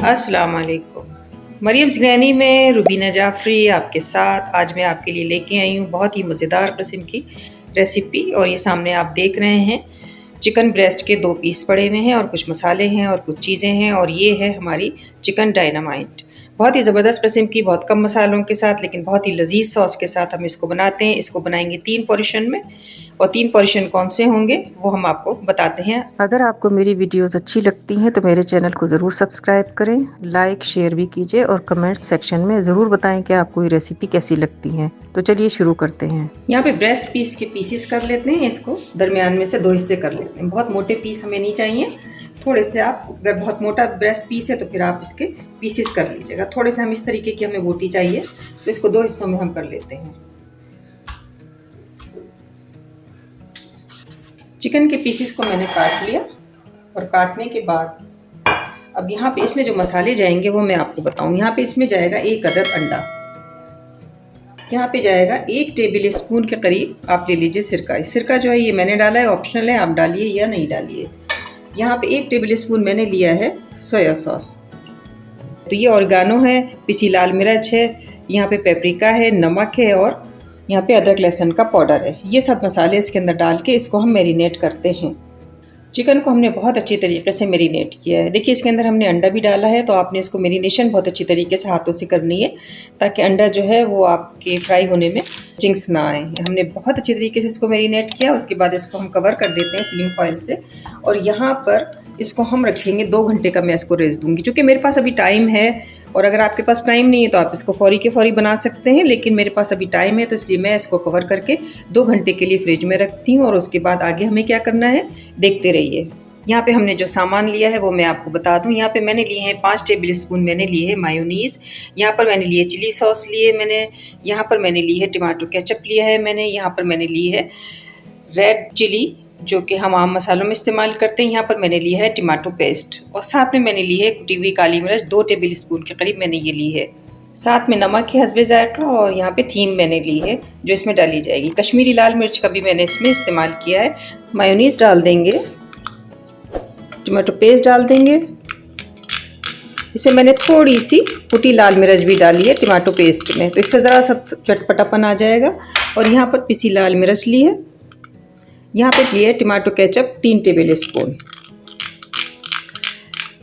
अस्सलाम वालेकुम। Mariam's granny में रुबीना जाफ़री आपके साथ। आज मैं आपके लिए लेके आई हूँ बहुत ही मज़ेदार किस्म की रेसिपी। और ये सामने आप देख रहे हैं चिकन ब्रेस्ट के 2 पीस पड़े हुए हैं और कुछ मसाले हैं और कुछ चीज़ें हैं। और ये है हमारी चिकन डायनामाइट, बहुत ही ज़बरदस्त किस्म की, बहुत कम मसालों के साथ लेकिन बहुत ही लजीज सॉस के साथ हम इसको बनाते हैं। इसको बनाएंगे 3 पोर्शन में, और 3 पोर्शन कौन से होंगे वो हम आपको बताते हैं। अगर आपको मेरी वीडियोस अच्छी लगती हैं तो मेरे चैनल को ज़रूर सब्सक्राइब करें, लाइक शेयर भी कीजिए और कमेंट सेक्शन में ज़रूर बताएं कि आपको ये रेसिपी कैसी लगती है। तो चलिए शुरू करते हैं। यहाँ पे ब्रेस्ट पीस के पीसेस कर लेते हैं। इसको दरमियान में से 2 हिस्से कर लेते हैं। बहुत मोटे पीस हमें नहीं चाहिए, थोड़े से आप, अगर बहुत मोटा ब्रेस्ट पीस है तो फिर आप इसके पीसेस कर लीजिएगा। थोड़े से हम इस तरीके की हमें बोटी चाहिए तो इसको 2 हिस्सों में हम कर लेते हैं। चिकन के पीसेस को मैंने काट लिया, और काटने के बाद अब यहाँ पे इसमें जो मसाले जाएंगे वो मैं आपको बताऊँ। यहाँ पे इसमें जाएगा 1 अदद अंडा, यहाँ पे जाएगा 1 टेबल स्पून के करीब आप ले लीजिए सिरका। सिरका जो है ये मैंने डाला है, ऑप्शनल है, आप डालिए या नहीं डालिए। यहाँ पे 1 टेबल स्पून मैंने लिया है सोया सॉस। तो ये ऑरिगानो है, पिसी लाल मिर्च है, यहाँ पे पेपरिका है, नमक है, और यहाँ पे अदरक लहसुन का पाउडर है। ये सब मसाले इसके अंदर डाल के इसको हम मैरिनेट करते हैं। चिकन को हमने बहुत अच्छी तरीके से मैरिनेट किया है। देखिए इसके अंदर हमने अंडा भी डाला है, तो आपने इसको मैरिनेशन बहुत अच्छी तरीके से हाथों से करनी है ताकि अंडा जो है वो आपके फ्राई होने में चिंग्स ना आए। हमने बहुत अच्छी तरीके से इसको मैरिनेट किया। उसके बाद इसको हम कवर कर देते हैं सीलिंग फॉइल से, और यहाँ पर इसको हम रखेंगे 2 घंटे का। मैं इसको रेस्ट दूंगी क्योंकि मेरे पास अभी टाइम है, और अगर आपके पास टाइम नहीं है तो आप इसको फौरी के फौरी बना सकते हैं, लेकिन मेरे पास अभी टाइम है तो इसलिए मैं इसको कवर करके 2 घंटे के लिए फ्रिज में रखती हूँ। और उसके बाद आगे हमें क्या करना है देखते रहिए। यहाँ पे हमने जो सामान लिया है वो मैं आपको बता दूँ। यहाँ पे मैंने लिए हैं 5 टेबल स्पून मैंने लिए है मायोनीज़, यहाँ पर मैंने लिए चिली सॉस लिए मैंने, यहाँ पर मैंने ली है टमाटो केचप लिया है मैंने, यहाँ पर मैंने ली है रेड चिली जो कि हम आम मसालों में इस्तेमाल करते हैं, यहाँ पर मैंने लिया है टमाटो पेस्ट, और साथ में मैंने ली है कुटी हुई काली मिर्च 2 टेबल स्पून के करीब मैंने ये ली है। साथ में नमक है हस्बे जायका, और यहाँ पे थीम मैंने ली है जो इसमें डाली जाएगी। कश्मीरी लाल मिर्च का भी मैंने इसमें इस्तेमाल किया है। मायोनीज़ डाल देंगे, टमाटो पेस्ट डाल देंगे, इसे मैंने थोड़ी सी कुटी लाल मिर्च भी डाली है टमाटो पेस्ट में, तो इससे ज़रा सा चटपटापन आ जाएगा। और यहाँ पर पिसी लाल मिर्च ली है, यहाँ पे लिए टमाटो केचप 3 टेबल स्पून।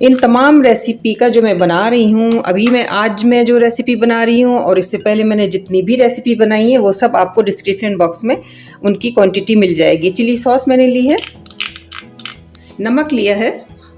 इन तमाम रेसिपी का जो मैं बना रही हूँ अभी, आज मैं जो रेसिपी बना रही हूँ और इससे पहले मैंने जितनी भी रेसिपी बनाई है वो सब आपको डिस्क्रिप्शन बॉक्स में उनकी क्वांटिटी मिल जाएगी। चिली सॉस मैंने ली है, नमक लिया है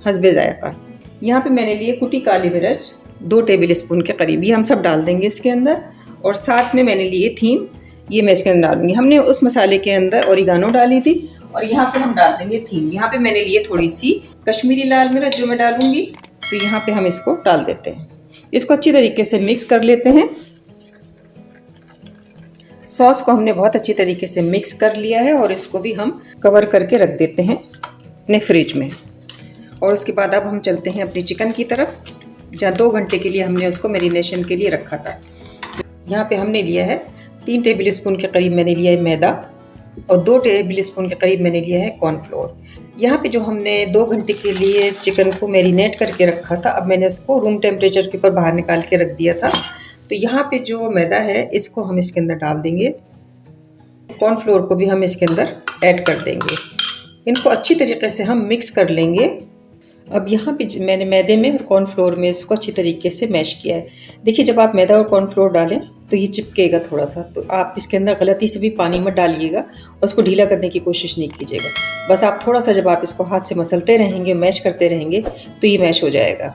हस्बे जायका, यहाँ पे मैंने लिए कुटी काली मिर्च 2 टेबल स्पून के करीब, ये हम सब डाल देंगे इसके अंदर। और साथ में मैंने लिए थीम, ये मैं इसके अंदर डालूंगी। हमने उस मसाले के अंदर ओरिगानो डाली थी, और यहाँ पे हम डाल देंगे थीम। यहाँ पे मैंने लिए थोड़ी सी कश्मीरी लाल मिर्च जो मैं डालूंगी, तो यहाँ पे हम इसको डाल देते हैं। इसको अच्छी तरीके से मिक्स कर लेते हैं। सॉस को हमने बहुत अच्छी तरीके से मिक्स कर लिया है, और इसको भी हम कवर करके रख देते हैं अपने फ्रिज में। और उसके बाद अब हम चलते हैं अपनी चिकन की तरफ, जहाँ 2 घंटे के लिए हमने उसको मैरिनेशन के लिए रखा था। यहाँ पे हमने लिया है 3 टेबल स्पून के करीब मैंने लिया है मैदा, और 2 टेबल स्पून के करीब मैंने लिया है कॉर्नफ्लोर। यहाँ पे जो हमने 2 घंटे के लिए चिकन को मैरिनेट करके रखा था, अब मैंने उसको रूम टेम्परेचर के ऊपर बाहर निकाल के रख दिया था। तो यहाँ पे जो मैदा है इसको हम इसके अंदर डाल देंगे, कॉर्नफ्लोर को भी हम इसके अंदर ऐड कर देंगे। इनको अच्छी तरीके से हम मिक्स कर लेंगे। अब यहाँ पे मैंने मैदे में और कॉर्नफ्लोर में इसको अच्छी तरीके से मैश किया है। देखिए जब आप मैदा और कॉर्नफ्लोर डालें तो ये चिपकेगा थोड़ा सा, तो आप इसके अंदर गलती से भी पानी मत डालिएगा और उसको ढीला करने की कोशिश नहीं कीजिएगा। बस आप थोड़ा सा जब आप इसको हाथ से मसलते रहेंगे, मैश करते रहेंगे, तो ये मैश हो जाएगा।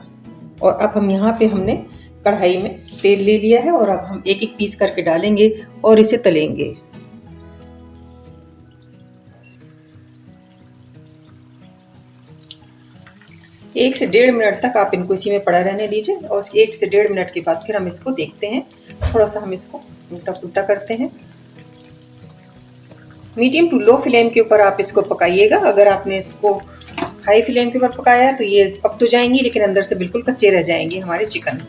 और अब हम यहाँ पे हमने कढ़ाई में तेल ले लिया है, और अब हम एक एक पीस करके डालेंगे और इसे तलेंगे। एक से 1.5 मिनट तक आप इनको इसी में पड़ा रहने दीजिए, और 1 से 1.5 मिनट के बाद फिर हम इसको देखते हैं। थोड़ा सा हम इसको उल्टा पुल्टा करते हैं। मीडियम टू लो फ्लेम के ऊपर आप इसको पकाइएगा। अगर आपने इसको हाई फ्लेम के ऊपर पकाया तो ये पक तो जाएंगी, लेकिन अंदर से बिल्कुल कच्चे रह जाएंगे हमारे चिकन।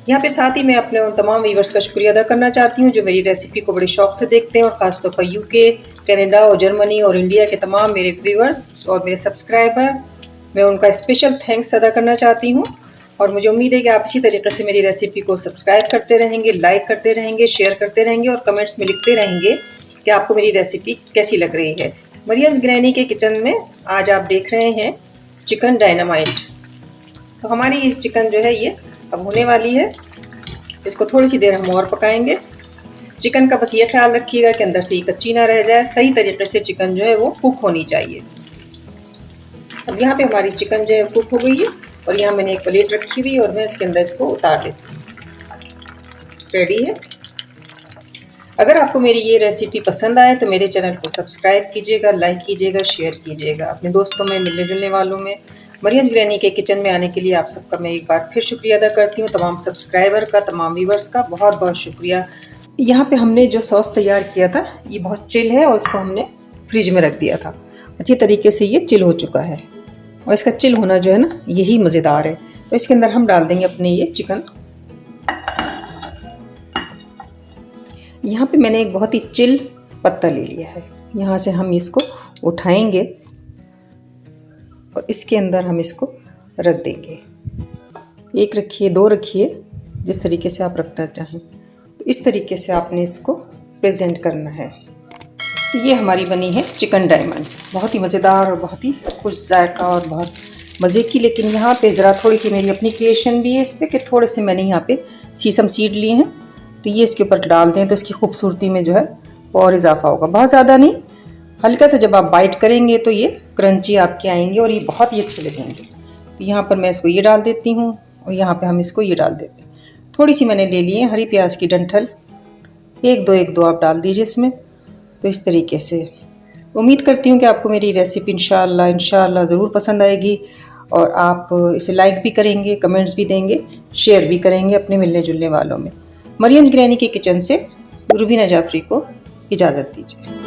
यहाँ पे साथ ही मैं अपने उन तमाम व्यूअर्स का शुक्रिया अदा करना चाहती हूँ जो मेरी रेसिपी को बड़े शौक से देखते हैं, और ख़ासतौर पर यूके, कनाडा और जर्मनी और इंडिया के तमाम मेरे व्यूअर्स और मेरे सब्सक्राइबर, मैं उनका स्पेशल थैंक्स अदा करना चाहती हूँ। और मुझे उम्मीद है कि आप इसी तरीके से मेरी रेसिपी को सब्सक्राइब करते रहेंगे, लाइक करते रहेंगे, शेयर करते रहेंगे और कमेंट्स में लिखते रहेंगे कि आपको मेरी रेसिपी कैसी लग रही है। मरियम्स ग्रैनी के किचन में आज आप देख रहे हैं चिकन डायनामाइट। तो हमारी ये चिकन जो है ये अब होने वाली है। इसको थोड़ी सी देर हम और पकाएंगे। चिकन का बस ये ख्याल रखिएगा कि अंदर से ये कच्ची ना रह जाए। सही तरीके से चिकन जो है वो कुक होनी चाहिए। अब यहाँ पे हमारी चिकन जो है कुक हो गई है और यहाँ मैंने एक प्लेट रखी हुई और मैं इसके अंदर इसको उतार लेती हूँ। रेडी है। अगर आपको मेरी ये रेसिपी पसंद आए तो मेरे चैनल को सब्सक्राइब कीजिएगा, लाइक कीजिएगा, शेयर कीजिएगा अपने दोस्तों में, मिलने जुलने वालों में। मरियम ग्रैनी के किचन में आने के लिए आप सबका मैं एक बार फिर शुक्रिया अदा करती हूँ। तमाम सब्सक्राइबर का, तमाम व्यूवर्स का बहुत बहुत शुक्रिया। यहाँ पे हमने जो सॉस तैयार किया था ये बहुत चिल है और इसको हमने फ्रिज में रख दिया था। अच्छी तरीके से ये चिल हो चुका है और इसका चिल होना जो है ना यही मज़ेदार है। तो इसके अंदर हम डाल देंगे अपने ये चिकन। यहाँ पे मैंने एक बहुत ही चिल पत्ता ले लिया है। यहाँ से हम इसको उठाएंगे और इसके अंदर हम इसको रख देंगे। एक रखिए, दो रखिए, जिस तरीके से आप रखना चाहें। तो इस तरीके से आपने इसको प्रेजेंट करना है। ये हमारी बनी है चिकन डायमंड, बहुत ही मज़ेदार और बहुत ही खुश जायका और बहुत मज़े की। लेकिन यहाँ पे ज़रा थोड़ी सी मेरी अपनी क्रिएशन भी है इस पर कि थोड़े से मैंने यहाँ पे सीसम सीड लिए हैं, तो ये इसके ऊपर डाल दें तो इसकी खूबसूरती में जो है और इजाफा होगा। बहुत ज़्यादा नहीं, हल्का सा जब आप बाइट करेंगे तो ये क्रंची आपके आएंगे और ये बहुत ही अच्छे लगेंगे। तो यहाँ पर मैं इसको ये डाल देती हूँ और यहाँ पर हम इसको ये डाल देते हैं। थोड़ी सी मैंने ले ली है हरी प्याज की डंठल, एक दो आप डाल दीजिए इसमें। तो इस तरीके से उम्मीद करती हूँ कि आपको मेरी रेसिपी इंशाल्लाह ज़रूर पसंद आएगी और आप इसे लाइक भी करेंगे, कमेंट्स भी देंगे, शेयर भी करेंगे अपने मिलने जुलने वालों में। मरियम ग्रैनी के किचन से रूबीना जाफरी को इजाज़त दीजिए।